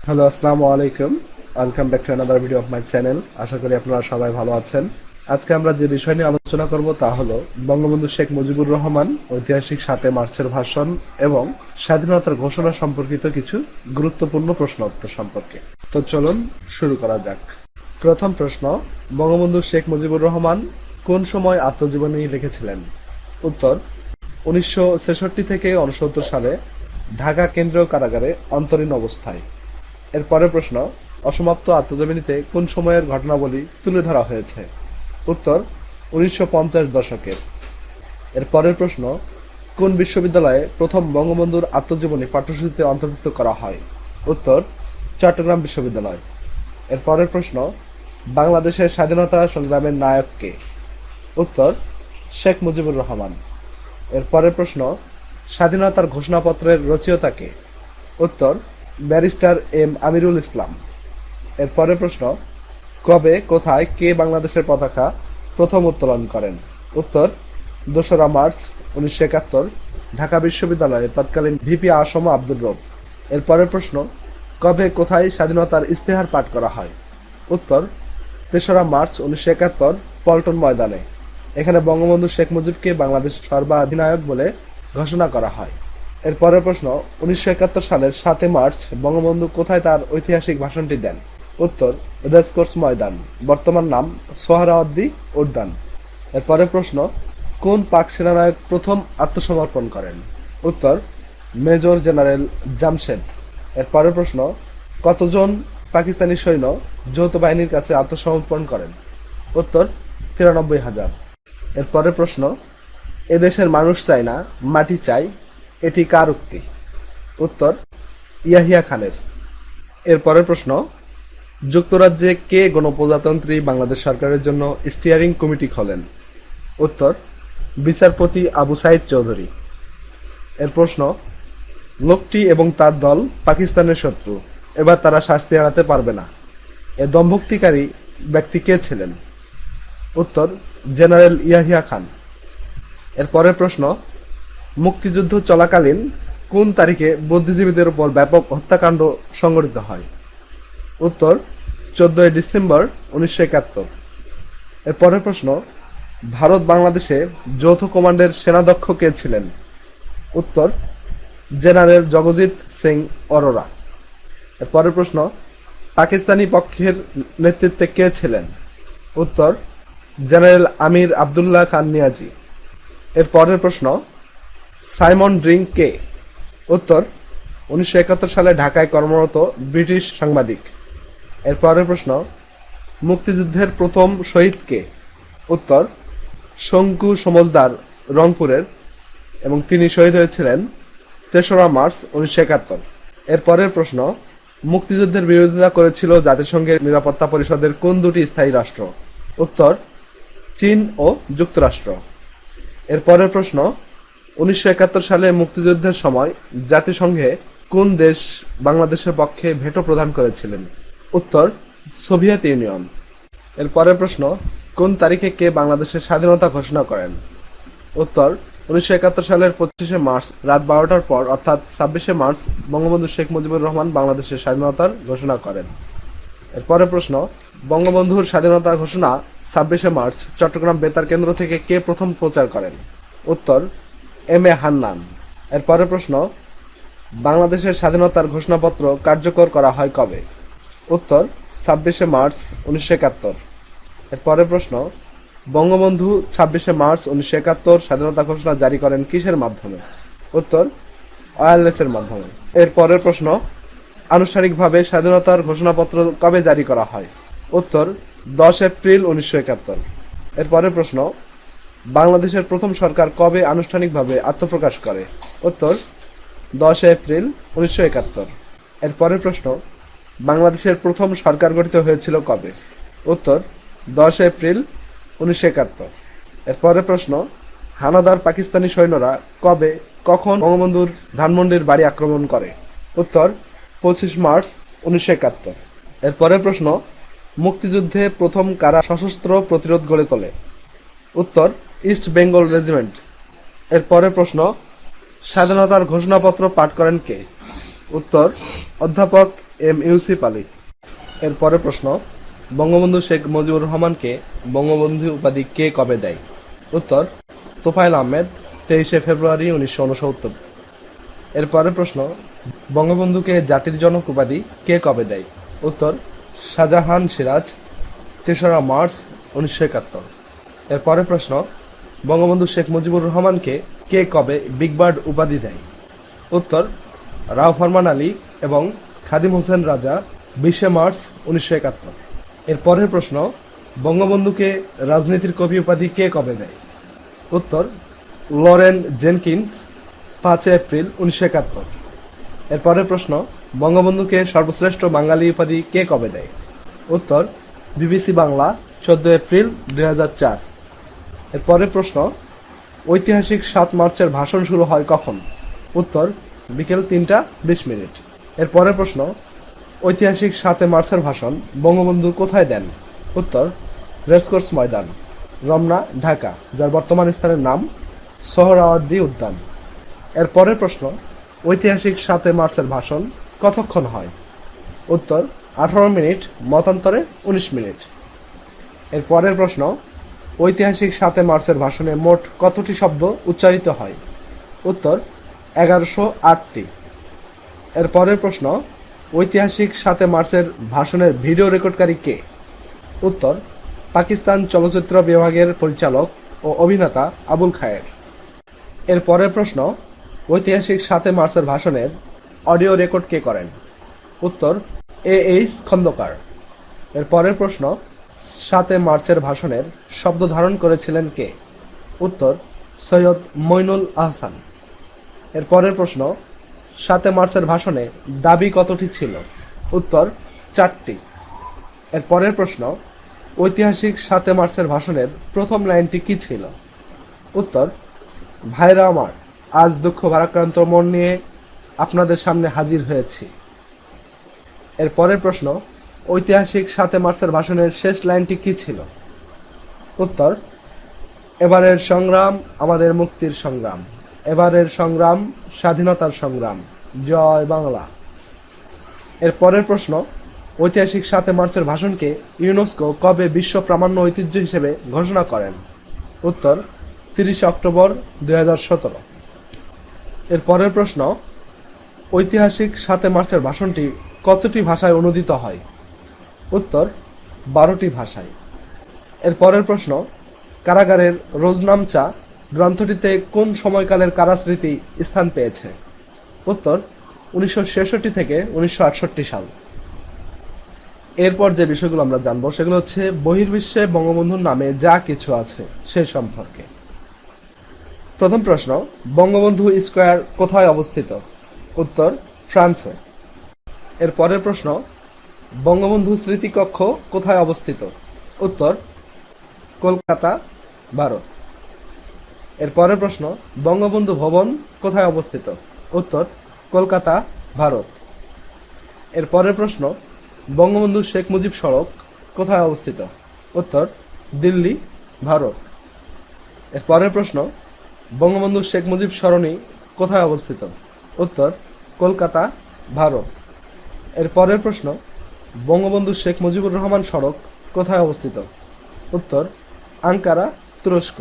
Hello, আসসালামু আলাইকুম। Welcome back to another video of my channel. আশা করি আপনারা সবাই ভালো আছেন। আজকে আমরা যে বিষয় নিয়ে আলোচনা করব তা হলো বঙ্গবন্ধু শেখ মুজিবুর রহমান ঐতিহাসিক 7 মার্চের ভাষণ এবং স্বাধীনতার ঘোষণা সম্পর্কিত কিছু গুরুত্বপূর্ণ প্রশ্ন উত্তর সম্পর্কে। তো চলুন শুরু করা যাক। প্রথম প্রশ্ন, বঙ্গবন্ধু শেখ মুজিবুর রহমান কোন সময় আত্মজীবনী লিখেছিলেন? উত্তর, 1966 থেকে 69 সালে ঢাকা কেন্দ্রীয় কারাগারে অন্তরীণ অবস্থায়। এর পরের প্রশ্ন, অসমাপ্ত আত্মজীবনীতে কোন সময়ের ঘটনাবলী তুলে ধরা হয়েছে? উত্তর, 1950 দশকের। এর পরের প্রশ্ন, কোন বিশ্ববিদ্যালয়ে প্রথম বঙ্গবন্ধুর আত্মজীবনী পাঠ্যসূচিতে অন্তর্ভুক্ত করা হয়? উত্তর, চট্টগ্রাম বিশ্ববিদ্যালয়। এর পরের প্রশ্ন, বাংলাদেশের স্বাধীনতা সংগ্রামের নায়ক কে? উত্তর, শেখ মুজিবুর রহমান। এর পরের প্রশ্ন, স্বাধীনতার ঘোষণাপত্রের রচয়িতা কে? উত্তর, ব্যারিস্টার এম আমিরুল ইসলাম। এর পরের প্রশ্ন, কবে, কোথায়, কে বাংলাদেশের পতাকা প্রথম উত্তোলন করেন? উত্তর, 2রা মার্চ 1971, ঢাকা বিশ্ববিদ্যালয়ের তৎকালীন ভিপি আসম আব্দুর রব। এর পরের প্রশ্ন, কবে, কোথায় স্বাধীনতার ইস্তেহার পাঠ করা হয়? উত্তর, 3রা মার্চ 1971, পল্টন ময়দানে। এখানে বঙ্গবন্ধু শেখ মুজিবকে বাংলাদেশ সর্বাধিনায়ক বলে ঘোষণা করা হয়। এর পরের প্রশ্ন, 1971 সালের 7 মার্চ বঙ্গবন্ধু কোথায় তার ঐতিহাসিক ভাষণটি দেন? উত্তর, রেসকোর্স ময়দান, বর্তমান নাম সোহরাওয়ার্দী উদ্যান। এর পরের প্রশ্ন, কোন পাক সেনানায়ক প্রথম আত্মসমর্পণ করেন? উত্তর, মেজর জেনারেল জামশেদ। এর পরের প্রশ্ন, কতজন পাকিস্তানি সৈন্য যৌথ বাহিনীর কাছে আত্মসমর্পণ করেন? উত্তর, 93,000। এর পরের প্রশ্ন, এদেশের মানুষ চায় না, মাটি চাই, এটি কার উক্তি? উত্তর, ইয়াহিয়া খানের। এর পরের প্রশ্ন, যুক্তরাজ্যে কে গণপ্রজাতন্ত্রী বাংলাদেশ সরকারের জন্য স্টিয়ারিং কমিটি খোলেন? উত্তর, বিচারপতি আবু সাইদ চৌধুরী। এর প্রশ্ন, লোকটি এবং তার দল পাকিস্তানের শত্রু, এবার তারা শাস্তি এড়াতে পারবে না, এ দম্ভক্তিকারী ব্যক্তি কে ছিলেন? উত্তর, জেনারেল ইয়াহিয়া খান। এর পরের প্রশ্ন, মুক্তিযুদ্ধ চলাকালীন কোন তারিখে বুদ্ধিজীবীদের উপর ব্যাপক হত্যাকাণ্ড সংঘটিত হয়? উত্তর, 14 ডিসেম্বর 1971। এর পরের প্রশ্ন, ভারত বাংলাদেশে যৌথ কমান্ডের সেনাধ্যক্ষ কে ছিলেন? উত্তর, জেনারেল জগজিৎ সিং অরোরা। এর পরের প্রশ্ন, পাকিস্তানি পক্ষের নেতৃত্বে কে ছিলেন? উত্তর, জেনারেল আমির আবদুল্লাহ খান নিয়াজি। এর পরের প্রশ্ন, সাইমন ড্রিঙ্ক কে? উত্তর, 1971 সালে ঢাকায় কর্মরত ব্রিটিশ সাংবাদিক। এর পরের প্রশ্ন, মুক্তিযুদ্ধের প্রথম শহীদ কে? উত্তর, শঙ্কু সমজদার, রংপুরের, এবং তিনি শহীদ হয়েছিলেন 3রা মার্চ 1971। এর পরের প্রশ্ন, মুক্তিযুদ্ধের বিরোধিতা করেছিল জাতিসংঘের নিরাপত্তা পরিষদের কোন দুটি স্থায়ী রাষ্ট্র? উত্তর, চীন ও যুক্তরাষ্ট্র। এর পরের প্রশ্ন, 1971 সালে মুক্তিযুদ্ধের সময় জাতিসংঘে কোন দেশ বাংলাদেশের পক্ষে ভেটো প্রদান করেছিলেন? উত্তর, সোভিয়েত ইউনিয়ন। এর পরের প্রশ্ন, কোন তারিখে কে বাংলাদেশের স্বাধীনতা ঘোষণা করেন? উত্তর, 1971 সালের 25শে মার্চ রাত 12টার পর, অর্থাৎ 26শে মার্চ বঙ্গবন্ধু শেখ মুজিবুর রহমান বাংলাদেশের স্বাধীনতার ঘোষণা করেন। এর পরের প্রশ্ন, বঙ্গবন্ধুর স্বাধীনতা ঘোষণা 26শে মার্চ চট্টগ্রাম বেতার কেন্দ্র থেকে কে প্রথম প্রচার করেন? উত্তর, এম এ হান্নান। এর পরের প্রশ্ন, বাংলাদেশের স্বাধীনতার ঘোষণাপত্র কার্যকর করা হয় কবে? উত্তর, 26শে মার্চ 1971। এর পরের প্রশ্ন, বঙ্গবন্ধু 26শে মার্চ 1971 স্বাধীনতা ঘোষণা জারি করেন কিসের মাধ্যমে? উত্তর, ওয়্যারলেসের মাধ্যমে। এর পরের প্রশ্ন, আনুষ্ঠানিকভাবে স্বাধীনতার ঘোষণাপত্র কবে জারি করা হয়? উত্তর, 10 এপ্রিল 1971। এর পরের প্রশ্ন, বাংলাদেশের প্রথম সরকার কবে আনুষ্ঠানিকভাবে আত্মপ্রকাশ করে? উত্তর, 10 এপ্রিল 1971। এর পরের প্রশ্ন, বাংলাদেশের প্রথম সরকার গঠিত হয়েছিল কবে? উত্তর, 10 এপ্রিল 1971। এর পরের প্রশ্ন, হানাদার পাকিস্তানি সৈন্যরা কবে, কখন বঙ্গবন্ধুর ধানমন্ডির বাড়ি আক্রমণ করে? উত্তর, 25 মার্চ 1971। এর পরের প্রশ্ন, মুক্তিযুদ্ধে প্রথম কারা সশস্ত্র প্রতিরোধ গড়ে তোলে? উত্তর, ইস্ট বেঙ্গল রেজিমেন্ট। এর পরের প্রশ্ন, স্বাধীনতার ঘোষণাপত্র পাঠ করেন কে? উত্তর, অধ্যাপক এম ইউসুফ আলী। এর পরের প্রশ্ন, বঙ্গবন্ধু শেখ মুজিবুর রহমানকে বঙ্গবন্ধু উপাধি কে কবে দেয়? উত্তর, তোফায়েল আহমেদ, 23শে ফেব্রুয়ারি 1969। এর পরের প্রশ্ন, বঙ্গবন্ধুকে জাতির জনক উপাধি কে কবে দেয়? উত্তর, শাহজাহান সিরাজ, 3রা মার্চ 1971। এর পরের প্রশ্ন, বঙ্গবন্ধু শেখ মুজিবুর রহমানকে কে কবে বিগ বার্ড উপাধি দেয়? উত্তর, রাও ফরমান আলী এবং খাদিম হোসেন রাজা, 20শে মার্চ 1971। এর পরের প্রশ্ন, বঙ্গবন্ধুকে রাজনীতির কবি উপাধি কে কবে দেয়? উত্তর, লরেন জেনকিন্স, 5 এপ্রিল 1971। এর পরের প্রশ্ন, বঙ্গবন্ধুকে সর্বশ্রেষ্ঠ বাঙালি উপাধি কে কবে দেয়? উত্তর, বিবিসি বাংলা, 14 এপ্রিল 2004। এর পরের প্রশ্ন, ঐতিহাসিক 7 মার্চের ভাষণ শুরু হয় কখন? উত্তর, বিকেল 3:20। এর পরের প্রশ্ন, ঐতিহাসিক 7 মার্চের ভাষণ বঙ্গবন্ধু কোথায় দেন? উত্তর, রেসকোর্স ময়দান, রমনা, ঢাকা, যার বর্তমান স্থানের নাম সোহরাওয়ার্দী উদ্যান। এর পরের প্রশ্ন, ঐতিহাসিক 7 মার্চের ভাষণ কতক্ষণ হয়? উত্তর, 18 মিনিট, মতান্তরে 19 মিনিট। এর পরের প্রশ্ন, ঐতিহাসিক 7 মার্চের ভাষণে মোট কতটি শব্দ উচ্চারিত হয়? উত্তর, 1108টি। এর পরের প্রশ্ন, ঐতিহাসিক 7 মার্চের ভাষণের ভিডিও রেকর্ডকারী কে? উত্তর, পাকিস্তান চলচ্চিত্র বিভাগের পরিচালক ও অভিনেতা আবুল খায়ের। এর পরের প্রশ্ন, ঐতিহাসিক 7 মার্চের ভাষণের অডিও রেকর্ড কে করেন? উত্তর, এইচ খন্দকার। এর পরের প্রশ্ন, 7 মার্চের ভাষণের শব্দ ধারণ করেছিলেন কে? উত্তর, সৈয়দ মইনুল আহসান। এর পরের প্রশ্ন, 7 মার্চের ভাষণে দাবি কতটি ছিল? উত্তর, 4টি। এর পরের প্রশ্ন, ঐতিহাসিক 7 মার্চের ভাষণের প্রথম লাইনটি কি ছিল? উত্তর, ভাইরা আমার, আজ দুঃখ ভারাক্রান্ত মন নিয়ে আপনাদের সামনে হাজির হয়েছি। এর পরের প্রশ্ন, ঐতিহাসিক 7 মার্চের ভাষণের শেষ লাইনটি কি ছিল? উত্তর, এবারের সংগ্রাম আমাদের মুক্তির সংগ্রাম, এবারের সংগ্রাম স্বাধীনতার সংগ্রাম, জয় বাংলা। এর পরের প্রশ্ন, ঐতিহাসিক 7 মার্চের ভাষণকে ইউনেস্কো কবে বিশ্ব প্রামাণ্য ঐতিহ্য হিসেবে ঘোষণা করেন? উত্তর, 30 অক্টোবর 2017। এর পরের প্রশ্ন, ঐতিহাসিক 7 মার্চের ভাষণটি কতটি ভাষায় অনুদিত হয়? উত্তর, 12টি ভাষায়। এর পরের প্রশ্ন, কারাগারের রোজনামচা গ্রন্থটিতে কোন সময়কালের কারাস্মৃতি স্থান পেয়েছে? উত্তর, 1966 থেকে 1968 সাল। এরপর যে বিষয়গুলো আমরা জানবো সেগুলো হচ্ছে বহির্বিশ্বে বঙ্গবন্ধুর নামে যা কিছু আছে সে সম্পর্কে। প্রথম প্রশ্ন, বঙ্গবন্ধু স্কয়ার কোথায় অবস্থিত? উত্তর, ফ্রান্সে। এর পরের প্রশ্ন, বঙ্গবন্ধু স্মৃতিকক্ষ কোথায় অবস্থিত? উত্তর, কলকাতা, ভারত। এর পরের প্রশ্ন, বঙ্গবন্ধু ভবন কোথায় অবস্থিত? উত্তর, কলকাতা, ভারত। এর পরের প্রশ্ন, বঙ্গবন্ধু শেখ মুজিব সড়ক কোথায় অবস্থিত? উত্তর, দিল্লি, ভারত। এর পরের প্রশ্ন, বঙ্গবন্ধু শেখ মুজিব সরণি কোথায় অবস্থিত? উত্তর, কলকাতা, ভারত। এর পরের প্রশ্ন, বঙ্গবন্ধু শেখ মুজিবুর রহমান সড়ক কোথায় অবস্থিত? উত্তর, আঙ্কারা, তুরস্ক।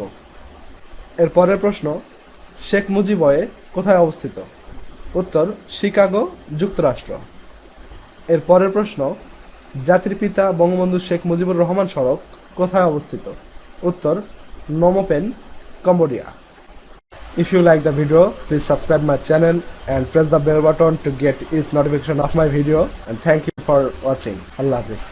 এর পরের প্রশ্ন, শেখ মুজিব ওয়ে কোথায় অবস্থিত? উত্তর, শিকাগো, যুক্তরাষ্ট্র। এর পরের প্রশ্ন, জাতির পিতা বঙ্গবন্ধু শেখ মুজিবুর রহমান সড়ক কোথায় অবস্থিত? উত্তর, Phnom Penh, Cambodia. If you like the video, please subscribe my channel and press the bell button to get each notification of my video, and thank you for watching. Allah Hafiz.